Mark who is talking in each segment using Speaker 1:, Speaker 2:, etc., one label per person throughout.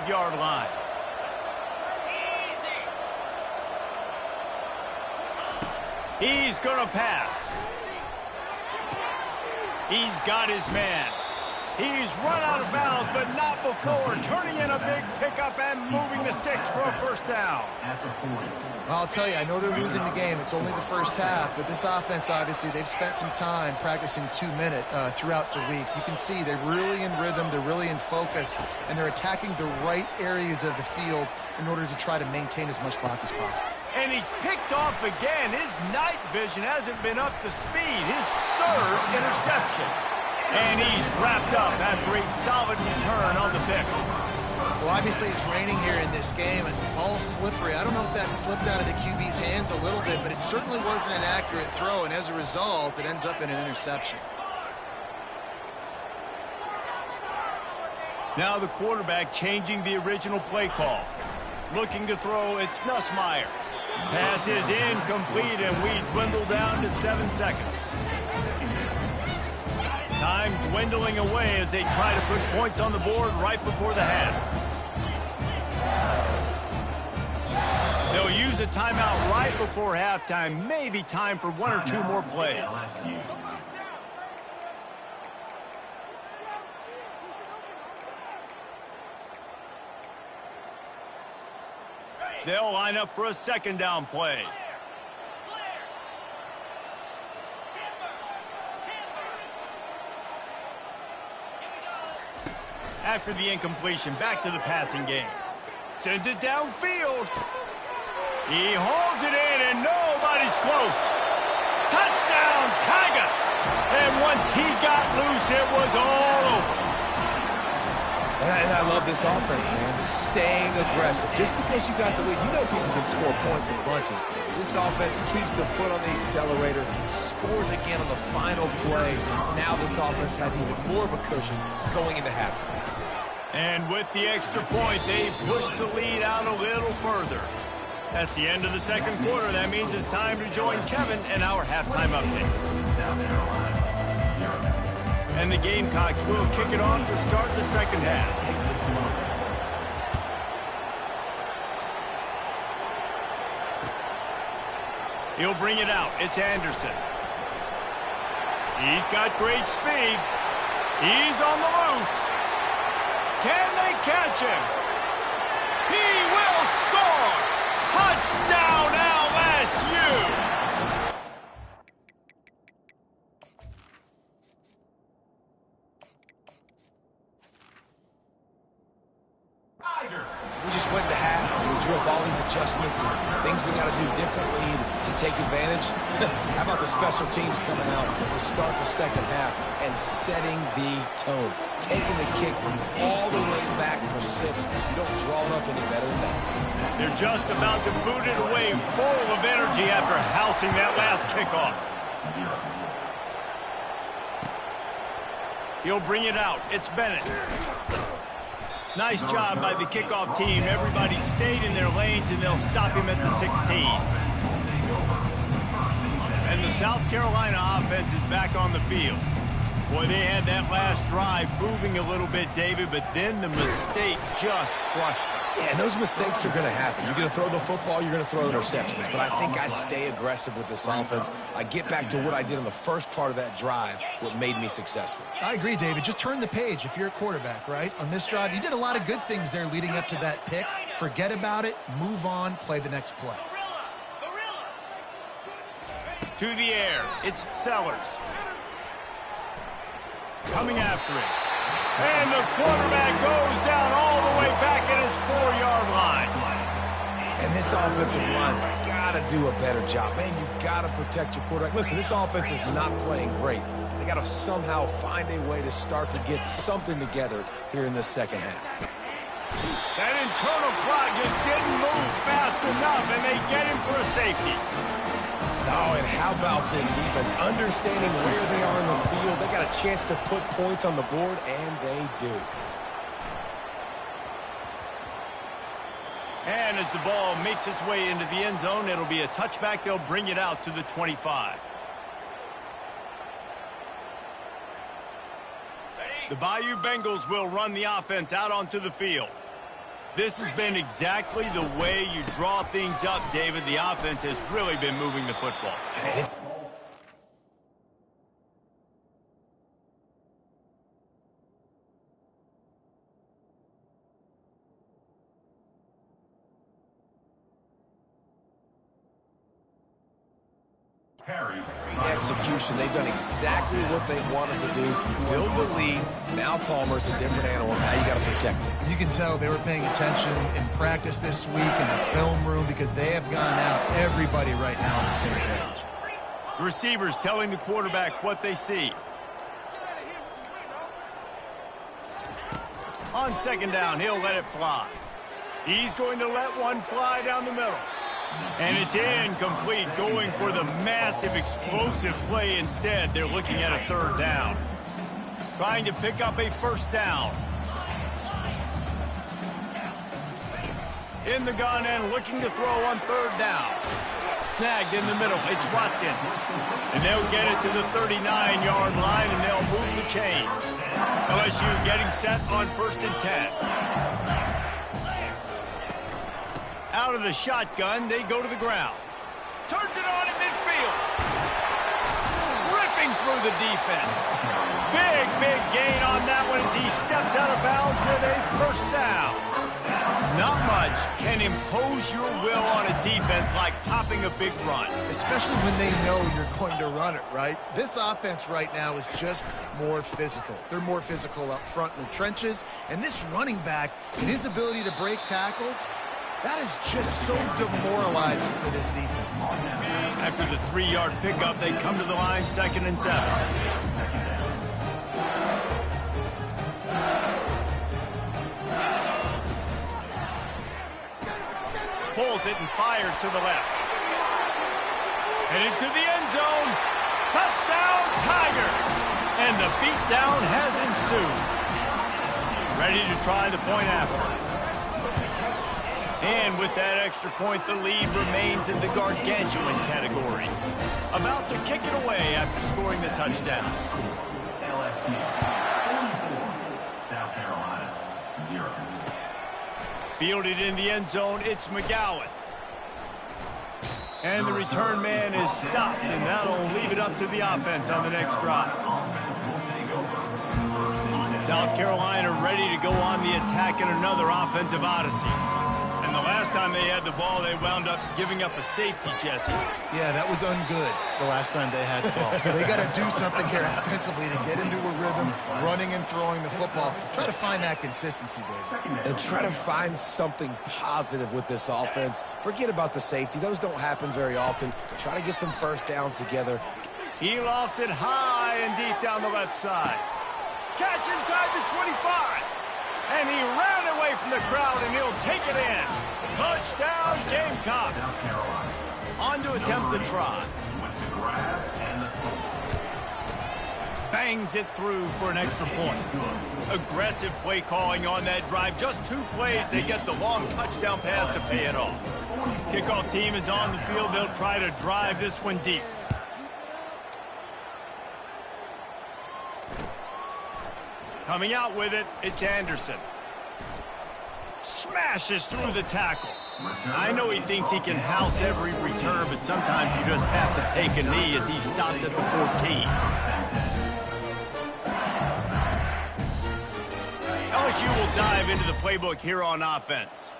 Speaker 1: 5-yard line. He's going to pass. He's got his man. He's run out of bounds, but not before turning in a big pickup and moving the sticks for a first down.
Speaker 2: I'll tell you, I know they're losing the game. It's only the first half, but this offense, obviously, they've spent some time practicing 2-minute throughout the week. You can see they're really in rhythm, they're really in focus, and they're attacking the right areas of the field in order to try to maintain as much clock as possible.
Speaker 1: And he's picked off again. His night vision hasn't been up to speed. His third interception. And he's wrapped up after a solid return on the pick.
Speaker 2: Well, obviously it's raining here in this game, and the ball's slippery. I don't know if that slipped out of the QB's hands a little bit, but it certainly wasn't an accurate throw, and as a result, it ends up in an interception.
Speaker 1: Now the quarterback changing the original play call. Looking to throw, it's Nussmeier. Pass is incomplete, and we dwindle down to 7 seconds. Time dwindling away as they try to put points on the board right before the half. They'll use a timeout right before halftime. Maybe time for 1 or 2 more plays. They'll line up for a second down play. After the incompletion, back to the passing game. Sends it downfield. He holds it in, and nobody's close. Touchdown, Tigers! And once he got loose, it was all over.
Speaker 3: And I love this offense, man. Staying aggressive. Just because you got the lead, you know people can score points in bunches. This offense keeps the foot on the accelerator, scores again on the final play. Now this offense has even more of a cushion going into halftime.
Speaker 1: And with the extra point, they push the lead out a little further. That's the end of the second quarter. That means it's time to join Kevin and our halftime update. And the Gamecocks will kick it off to start the second half. He'll bring it out. It's Anderson. He's got great speed. He's on the loose. Can they catch him? He will score! Touchdown, LSU!
Speaker 3: We just went to half, and we drew up all these adjustments and things we got to do differently to take advantage. How about the special teams coming out to start the second half and setting the tone? Taking the kick all the way back for 6. You don't draw it up any better than that.
Speaker 1: They're just about to boot it away full of energy after housing that last kickoff. He'll bring it out. It's Bennett. Nice job by the kickoff team. Everybody stayed in their lanes, and they'll stop him at the 16. And the South Carolina offense is back on the field. Boy, they had that last drive moving a little bit, David, but then the mistake just crushed them.
Speaker 3: Yeah, and those mistakes are going to happen. You're going to throw the football, you're going to throw interceptions. But I think I stay aggressive with this offense. I get back to what I did in the first part of that drive, what made me successful.
Speaker 2: I agree, David. Just turn the page if you're a quarterback, right? On this drive, you did a lot of good things there leading up to that pick. Forget about it, move on, play the next play.
Speaker 1: To the air, it's Sellers. Coming after him. And the quarterback goes down all the way back at his 4-yard line.
Speaker 3: And this offensive line's got to do a better job. Man, you got to protect your quarterback. Listen, this offense is not playing great. They got to somehow find a way to start to get something together here in this second half.
Speaker 1: That internal clock just didn't move fast enough, and they get him for a safety.
Speaker 3: Oh, and how about this defense? Understanding where they are in the field. They got a chance to put points on the board, and they do.
Speaker 1: And as the ball makes its way into the end zone, it'll be a touchback. They'll bring it out to the 25. The Bayou Bengals will run the offense out onto the field. This has been exactly the way you draw things up, David. The offense has really been moving the football.
Speaker 3: Execution. They've done exactly what they wanted to do. Build the lead. Now Palmer's a different animal. Now you got to protect it.
Speaker 2: You can tell they were paying attention in practice this week in the film room because they have gone out, everybody right now on the same page.
Speaker 1: The receivers telling the quarterback what they see. On second down, he'll let it fly. He's going to let one fly down the middle. And it's incomplete, going for the massive explosive play instead. They're looking at a third down. Trying to pick up a first down. In the gun and looking to throw on third down. Snagged in the middle, it's Watkins. And they'll get it to the 39-yard line and they'll move the chain. LSU getting set on 1st and 10. Out of the shotgun, they go to the ground. Turns it on in midfield. Ripping through the defense. Big gain on that one as he steps out of bounds with a first down. Not much can impose your will on a defense like popping a big run.
Speaker 2: Especially when they know you're going to run it, right? This offense right now is just more physical. They're more physical up front in the trenches. And this running back and his ability to break tackles, that is just so demoralizing for this defense.
Speaker 1: After the 3-yard pickup, they come to the line 2nd and 7. Pulls it and fires to the left. And into the end zone. Touchdown, Tigers! And the beatdown has ensued. Ready to try the point after. And with that extra point, the lead remains in the gargantuan category. About to kick it away after scoring the touchdown.
Speaker 4: LSU, 44, South Carolina, 0.
Speaker 1: Fielded in the end zone, it's McGowan. And the return man is stopped, and that'll leave it up to the offense on the next drive. South Carolina ready to go on the attack in another offensive odyssey. And the last time they had the ball, they wound up giving up a safety, Jesse.
Speaker 2: Yeah, that was ungood the last time they had the ball. So they got to do something here offensively to get into a rhythm, running and throwing the football. Try to find that consistency, David.
Speaker 3: And try to find something positive with this offense. Forget about the safety. Those don't happen very often. Try to get some first downs together.
Speaker 1: He lofts it high and deep down the left side. Catch inside the 25. And he ran away from the crowd, and he'll take it in. Touchdown, Gamecock. On to attempt the try. Bangs it through for an extra point. Aggressive play calling on that drive. Just 2 plays, they get the long touchdown pass to pay it off. Kickoff team is on the field. They'll try to drive this one deep. Coming out with it, it's Anderson. Smashes through the tackle. I know he thinks he can house every return, but sometimes you just have to take a knee as he stopped at the 14. LSU will dive into the playbook here on offense.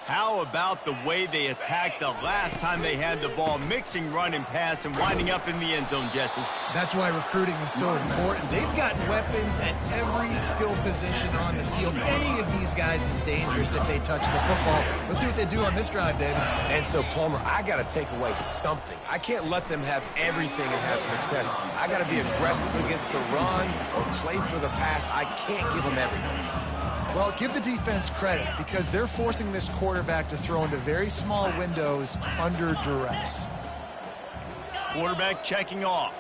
Speaker 1: How about the way they attacked the last time they had the ball, mixing run and pass and winding up in the end zone, Jesse?
Speaker 2: That's why recruiting is so important. They've got weapons at every skill position on the field. Any of these guys is dangerous if they touch the football. Let's see what they do on this drive, David.
Speaker 3: And so, Palmer, I got to take away something. I can't let them have everything and have success. I got to be aggressive against the run or play for the pass. I can't give them everything.
Speaker 2: Well, give the defense credit because they're forcing this quarterback to throw into very small windows under duress.
Speaker 1: Quarterback checking off.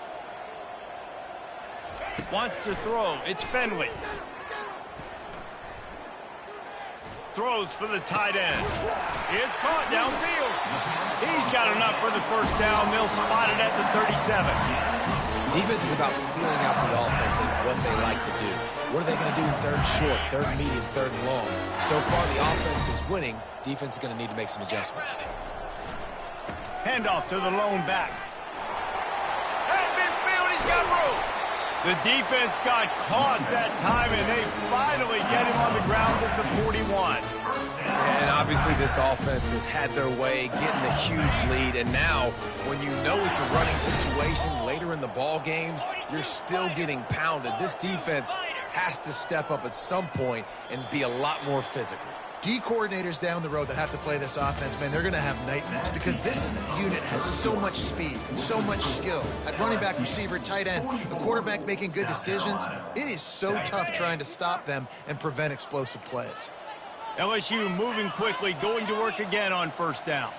Speaker 1: Wants to throw. It's Fenley. Throws for the tight end. It's caught downfield. He's got enough for the first down. They'll spot it at the 37.
Speaker 3: Defense is about feeling out the offense and what they like to do. What are they going to do in third and short, third and medium, third and long? So far, the offense is winning. Defense is going to need to make some adjustments.
Speaker 1: Handoff to the lone back. At midfield, he's got room. The defense got caught that time, and they finally get him on the ground at the 41.
Speaker 3: And obviously this offense has had their way, getting the huge lead. And now, when you know it's a running situation later in the ball games, you're still getting pounded. This defense has to step up at some point and be a lot more physical.
Speaker 2: D coordinators down the road that have to play this offense, man, they're going to have nightmares because this unit has so much speed and so much skill. At running back, receiver, tight end, the quarterback making good decisions. It is so tough trying to stop them and prevent explosive plays.
Speaker 1: LSU moving quickly, going to work again on first down.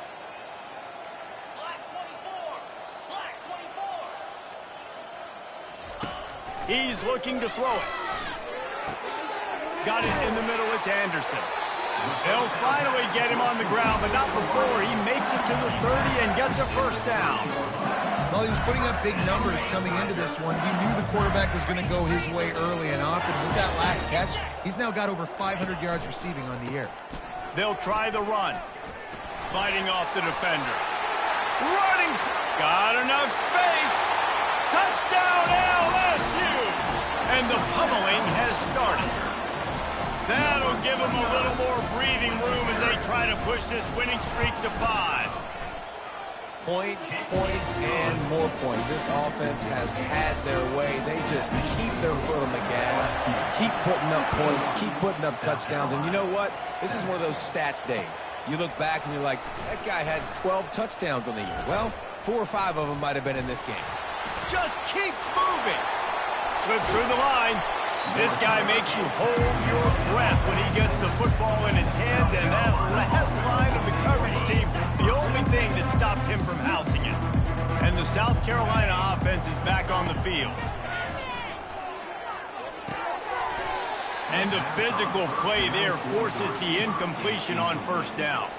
Speaker 1: He's looking to throw it. Got it in the middle, it's Anderson. They'll finally get him on the ground, but not before he makes it to the 30 and gets a first down.
Speaker 2: Well, he was putting up big numbers coming into this one. You knew the quarterback was going to go his way early and often. With that last catch, he's now got over 500 yards receiving on the year.
Speaker 1: They'll try the run. Fighting off the defender. Running. Got enough space. Touchdown LSU. And the pummeling has started. That'll give them a little more breathing room as they try to push this winning streak to 5.
Speaker 3: Points, points, and more points. This offense has had their way. They just keep their foot on the gas, keep putting up points, keep putting up touchdowns. And you know what? This is one of those stats days. You look back and you're like, that guy had 12 touchdowns on the year. Well, 4 or 5 of them might have been in this game.
Speaker 1: Just keeps moving. Slips through the line. This guy makes you hold your breath when he gets the football in his hands, and that last line of the coverage team, the only thing that stopped him from housing it. And the South Carolina offense is back on the field. And the physical play there forces the incompletion on first down.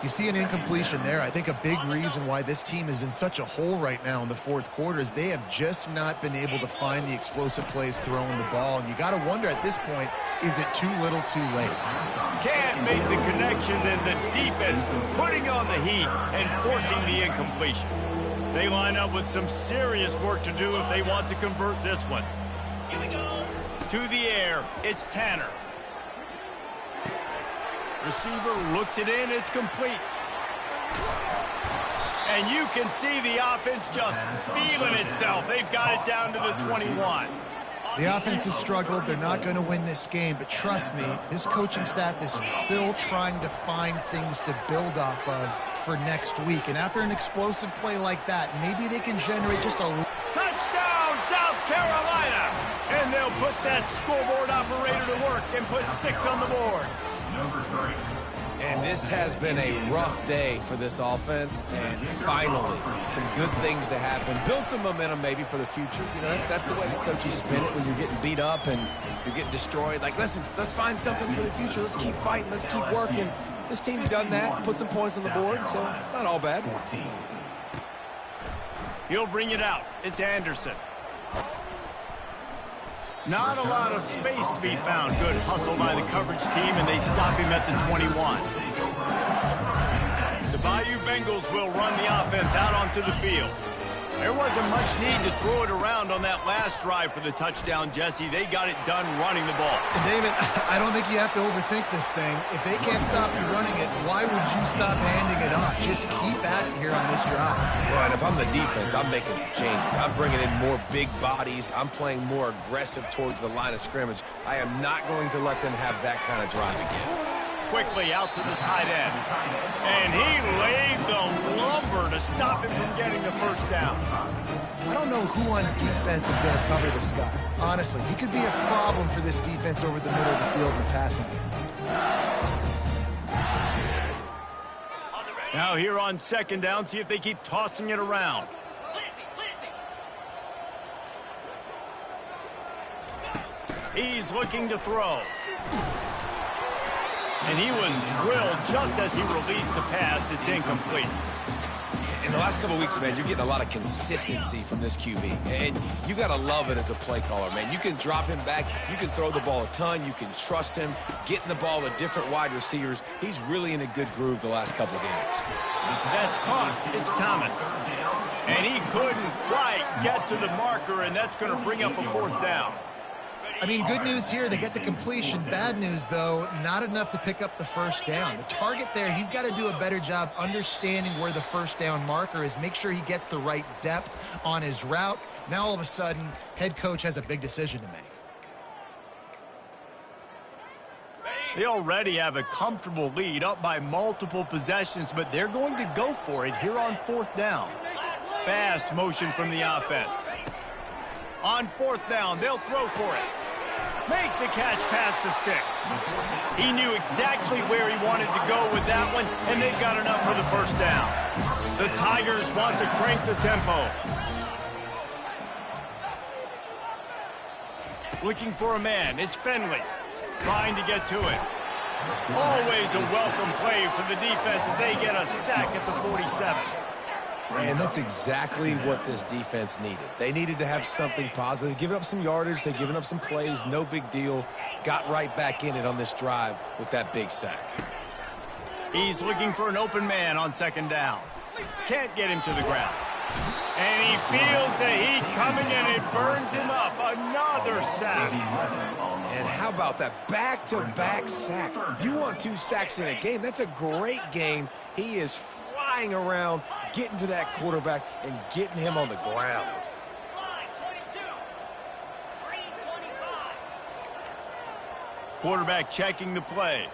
Speaker 2: You see an incompletion there. I think a big reason why this team is in such a hole right now in the fourth quarter is they have just not been able to find the explosive plays throwing the ball. And you got to wonder at this point, is it too little too late?
Speaker 1: Can't make the connection, and the defense putting on the heat and forcing the incompletion. They line up with some serious work to do if they want to convert this one. Here we go. To the air, it's Tanner. Receiver looks it in, it's complete. And you can see the offense just feeling itself. They've got it down to the 21.
Speaker 2: The offense has struggled. They're not going to win this game, but trust me, this coaching staff is still trying to find things to build off of for next week. And after an explosive play like that, maybe they can generate just a
Speaker 1: touchdown, South Carolina! And they'll put that scoreboard operator to work and put 6 on the board.
Speaker 3: And this has been a rough day for this offense, and finally, some good things to happen. Build some momentum maybe for the future. You know, that's the way the coaches spin it when you're getting beat up and you're getting destroyed. Like, listen, let's find something for the future. Let's keep fighting. Let's keep working. This team's done that, put some points on the board, so it's not all bad.
Speaker 1: He'll bring it out. It's Anderson. Not a lot of space to be found. Good hustle by the coverage team, and they stop him at the 21. The Bayou Bengals will run the offense out onto the field. There wasn't much need to throw it around on that last drive for the touchdown, Jesse. They got it done running the ball.
Speaker 2: And David, I don't think you have to overthink this thing. If they can't stop you running it, why would you stop handing it off? Just keep at it here on this drive.
Speaker 3: Yeah, and if I'm the defense, I'm making some changes. I'm bringing in more big bodies. I'm playing more aggressive towards the line of scrimmage. I am not going to let them have that kind of drive again.
Speaker 1: Quickly out to the tight end. And he laid the lumber to stop him from getting the first down.
Speaker 2: I don't know who on defense is going to cover this guy. Honestly, he could be a problem for this defense over the middle of the field in passing.
Speaker 1: Now here on second down, see if they keep tossing it around. He's looking to throw. And he was drilled just as he released the pass. It's incomplete.
Speaker 3: In the last couple of weeks, man, you're getting a lot of consistency from this QB. And you got to love it as a play caller, man. You can drop him back. You can throw the ball a ton. You can trust him, getting the ball to different wide receivers. He's really in a good groove the last couple of games.
Speaker 1: That's caught. It's Thomas. And he couldn't quite get to the marker, and that's going to bring up a 4th down.
Speaker 2: I mean, good news here, they get the completion. Bad news, though, not enough to pick up the 1st down. The target there, he's got to do a better job understanding where the 1st down marker is, make sure he gets the right depth on his route. Now, all of a sudden, head coach has a big decision to make.
Speaker 1: They already have a comfortable lead, up by multiple possessions, but they're going to go for it here on 4th down. Fast motion from the offense. On 4th down, they'll throw for it. Makes the catch past the sticks. He knew exactly where he wanted to go with that one, and they've got enough for the 1st down. The Tigers want to crank the tempo. Looking for a man. It's Finley. Trying to get to it. Always a welcome play for the defense as they get a sack at the 47.
Speaker 3: And that's exactly what this defense needed. They needed to have something positive. Giving up some yardage, they've given up some plays, no big deal. Got right back in it on this drive with that big sack.
Speaker 1: He's looking for an open man on 2nd down. Can't get him to the ground. And he feels the heat coming, and it burns him up. Another sack.
Speaker 3: And how about that back-to-back sack? You want 2 sacks in a game. That's a great game. He is flying around, getting to that quarterback and getting him on the ground.
Speaker 1: Quarterback checking the play.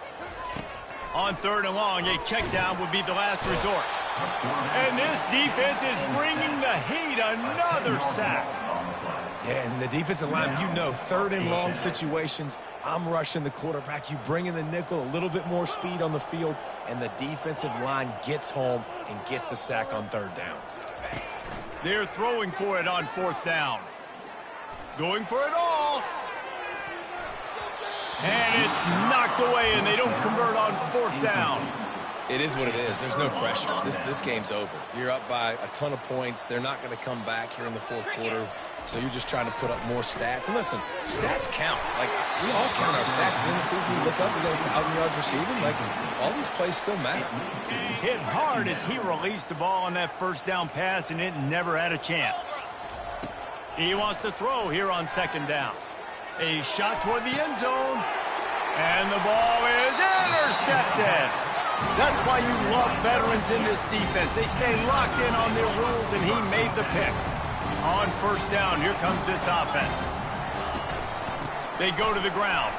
Speaker 1: On 3rd and long, a check down would be the last resort. And this defense is bringing the heat. Another sack.
Speaker 3: Yeah, and the defensive line, you know, 3rd and long situations, I'm rushing the quarterback. You bring in the nickel, a little bit more speed on the field, and the defensive line gets home and gets the sack on 3rd down.
Speaker 1: They're throwing for it on 4th down. Going for it all. And it's knocked away, and they don't convert on 4th down.
Speaker 3: It is what it is. There's no pressure. This game's over. You're up by a ton of points. They're not going to come back here in the 4th quarter. So you're just trying to put up more stats. And listen, stats count. Like, we all count our stats. At the end of the season, we look up, we got 1,000 yards receiving. Like, all these plays still matter.
Speaker 1: Hit hard as he released the ball on that 1st down pass, and it never had a chance. He wants to throw here on 2nd down. A shot toward the end zone. And the ball is intercepted. That's why you love veterans in this defense. They stay locked in on their rules, and he made the pick. On 1st down, here comes this offense. They go to the ground.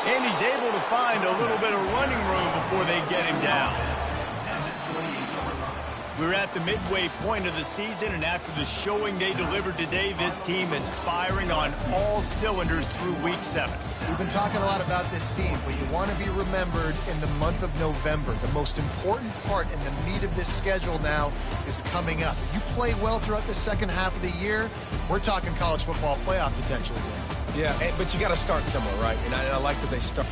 Speaker 1: And he's able to find a little bit of running room before they get him down. We're at the midway point of the season, and after the showing they delivered today, this team is firing on all cylinders through Week 7.
Speaker 2: We've been talking a lot about this team, but you want to be remembered in the month of November. The most important part and the meat of this schedule now is coming up. You play well throughout the 2nd half of the year, we're talking college football playoff potentially.
Speaker 3: Yeah, but you got to start somewhere, right? And I like that they start.